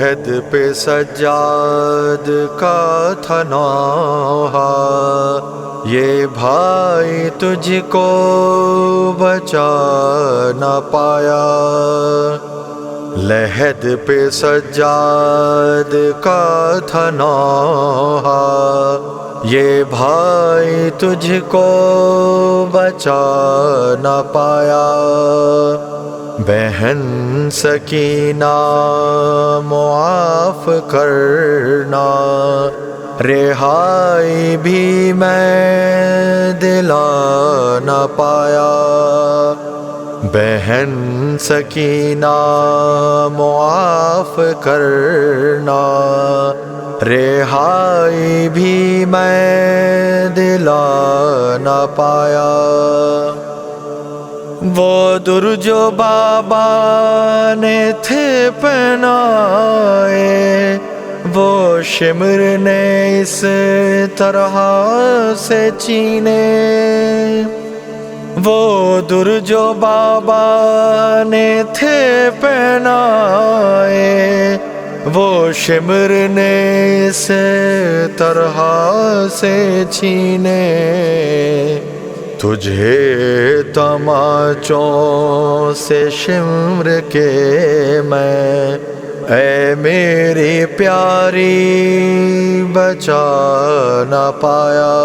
عہد پہ سجاد کا تھا نوحہ، یہ بھائی تجھ کو بچا نہ پایا۔ لحد پہ سجاد کا تھا نوحہ، یہ بھائی تجھ کو بچا نہ پایا۔ بہن سکینہ معاف کرنا، رہائی بھی میں دلا نہ پایا۔ بہن سکینہ معاف کرنا، رہائی بھی میں دلا نہ پایا۔ وہ در جو بابا نے تھے پہنائے، وہ شمر نے اس طرح سے چینے۔ وہ در جو بابا نے تھے پہنائے، وہ شمر نے اس طرح سے چھینے۔ تجھے تماچوں سے شمر کے میں، اے میری پیاری بچا نہ پایا۔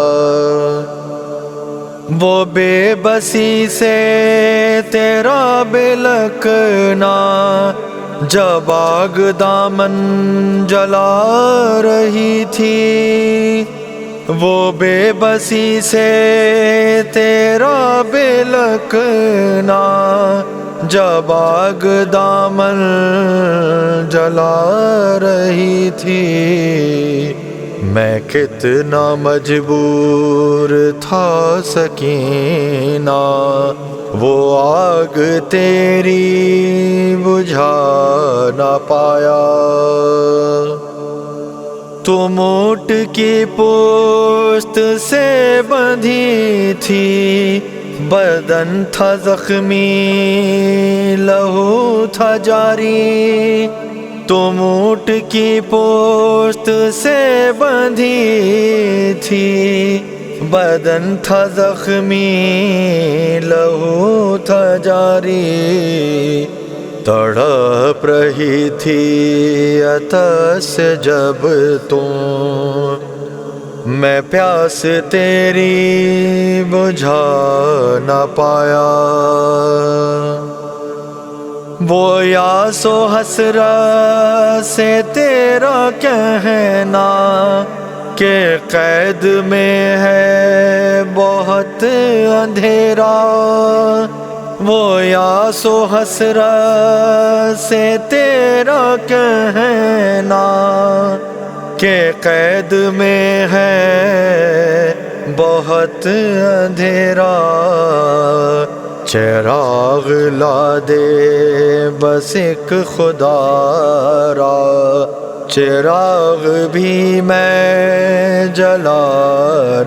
وہ بے بسی سے تیرا بلکنا، جب آگ دامن جلا رہی تھی۔ وہ بے بسی سے تیرا بلکنا، جب آگ دامن جلا رہی تھی۔ میں کتنا مجبور تھا سکینہ، وہ آگ تیری بجھا نہ پایا۔ تم اونٹ کی پشت سے بندھی تھی، بدن تھا زخمی لہو تھا جاری۔ تم اونٹ کی پشت سے بندھی تھی، بدن تھا زخمی لہو تھا جاری۔ تڑپ رہی تھی عطش جب تم، میں پیاس تیری بجھا نہ پایا۔ وہ یاس و حسرت سے تیرا کہنا کہ قید میں ہے بہت اندھیرا۔ وہ یاس و حسرت سے تیرا کہنا کہ قید میں ہے بہت اندھیرا۔ چراغ لا دے بس ایک خدا را، چراغ بھی میں جلا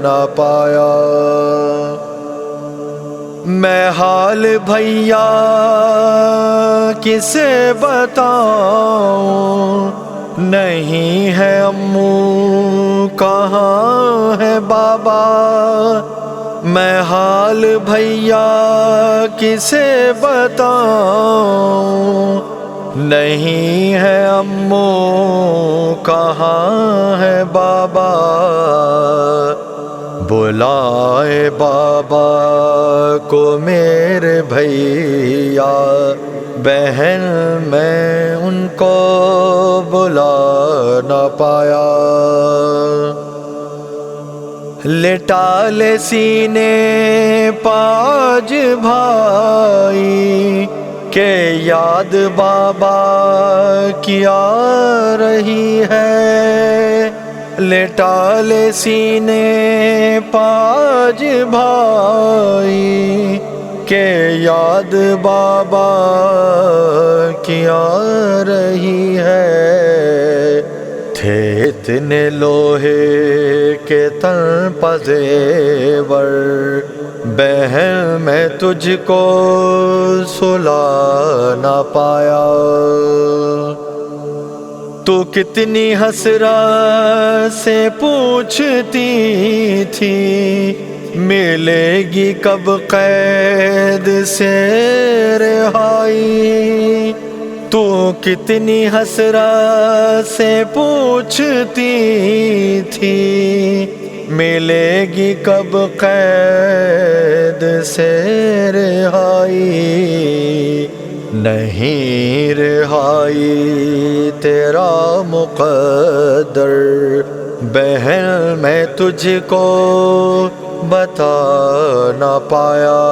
نہ پایا۔ میں حال بھیا کسے بتاؤں، نہیں ہے امو کہاں ہے بابا۔ میں حال بھیا کسے بتاؤں، نہیں ہے امو کہاں ہے بابا۔ بلائے بابا کو میرے بھیا، بہن میں ان کو بلا نہ پایا۔ لٹا لے سینے پاج بھائی، کہ یاد بابا کی آ رہی ہے۔ لٹا لے سینے پاج بھائی، کہ یاد بابا کی آ رہی ہے۔ تھے اتنے لوہے کے تن پزیور، بہن میں تجھ کو سلا نہ پایا۔ تو کتنی حسرت سے پوچھتی تھی ملے گی کب قید سے رہائی، تو کتنی حسرت سے پوچھتی تھی ملے گی کب قید سے رہائی، نہیں رہائی تیرا مقدر بہن میں تجھ کو بتا نہ پایا،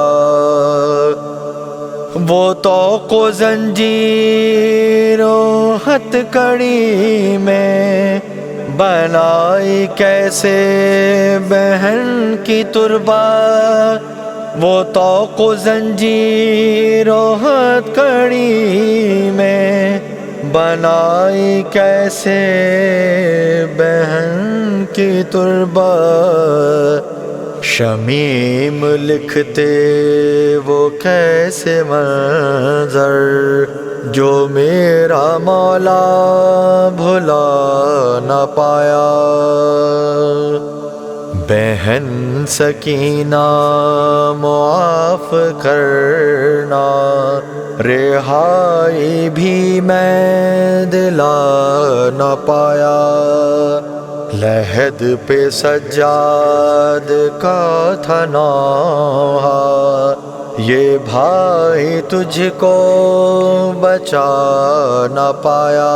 وہ طوق و زنجیر و ہتھ کڑی میں بنائی کیسے بہن کی تربت، وہ طوق و زنجیر و ہتھ کڑی میں بنائی کیسے بہن کی تربت، شمیم لکھتے وہ کیسے منظر جو میرا مولا بھلا نہ پایا، بہن سکینہ معاف کرنا رہائی بھی میں دلا نہ پایا، لحد پہ سجاد کا تھا نوحہ یہ بھائی تجھ کو بچا نہ پایا۔